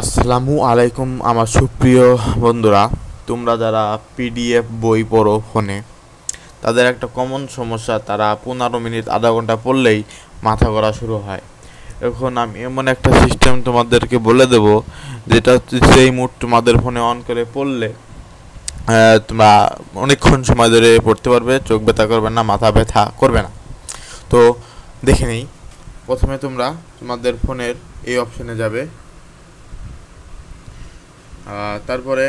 আসসালামু আলাইকুম আমার সুপ্রিয় বন্ধুরা, তোমরা যারা পিডিএফ বই পড়ো ফোনে, তাদের একটা কমন সমস্যা, তারা 15 মিনিট আধা ঘন্টা পড়লেই মাথা করা শুরু হয়। এখন আমি এমন একটা সিস্টেম তোমাদেরকে বলে দেব, যেটা সেই মুড তোমাদের ফোনে অন করে পড়লে তোমরা অনেকক্ষণ সময় ধরে পড়তে পারবে, চোখ ব্যথা করবে না, মাথা ব্যথা করবে না। তো দেখে নেই। প্রথমে তোমরা তোমাদের ফোনের এই অপশানে যাবে, তারপরে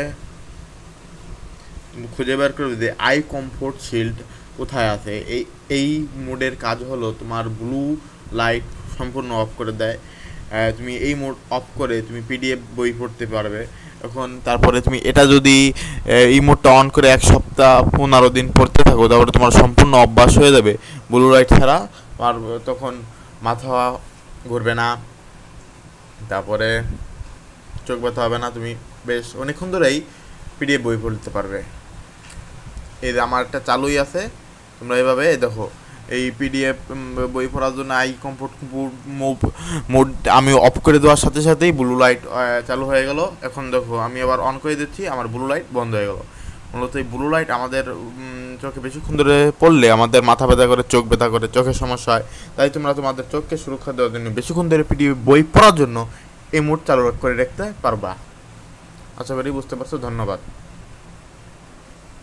খুঁজে বের করবে যে আই কমফোর্ট শিল্ড কোথায় আছে। এই মোডের কাজ হলো তোমার ব্লু লাইট সম্পূর্ণ অফ করে দেয়। তুমি এই মোড অফ করে তুমি পিডিএফ বই পড়তে পারবে। এখন তারপরে তুমি এটা যদি এই মোডটা অন করে 1 সপ্তাহ 15 দিন পড়তে থাকো, তারপরে তোমার সম্পূর্ণ অভ্যাস হয়ে যাবে ব্লু লাইট ছাড়া। আর তখন মাথা ঘুরবে না, তারপরে চোখ ব্যথা হবে না, তুমি বেশ অনেকক্ষণ ধরেই পিডিএফ বই পড়তে পারবে। এই যে আমার একটা চালুই আছে, তোমরা এইভাবে দেখো। এই পিডিএফ বই পড়ার জন্য আই কমফোর্ট মোড আমি অফ করে দেওয়ার সাথে সাথেই ব্লু লাইট চালু হয়ে গেল। এখন দেখো আমি আবার অন করে দিচ্ছি, আমার ব্লু লাইট বন্ধ হয়ে গেল। মূলত এই ব্লু লাইট আমাদের চোখে বেশিক্ষণ ধরে পড়লে আমাদের মাথা ব্যথা করে, চোখ ব্যথা করে, চোখের সমস্যা হয়। তাই তোমরা তোমাদের চোখকে সুরক্ষা দেওয়ার জন্য বেশিক্ষণ ধরে পিডিএফ বই পড়ার জন্য এই মোড চালু করে রাখতে পারবা। আশা করি বুঝতে পারছো। ধন্যবাদ।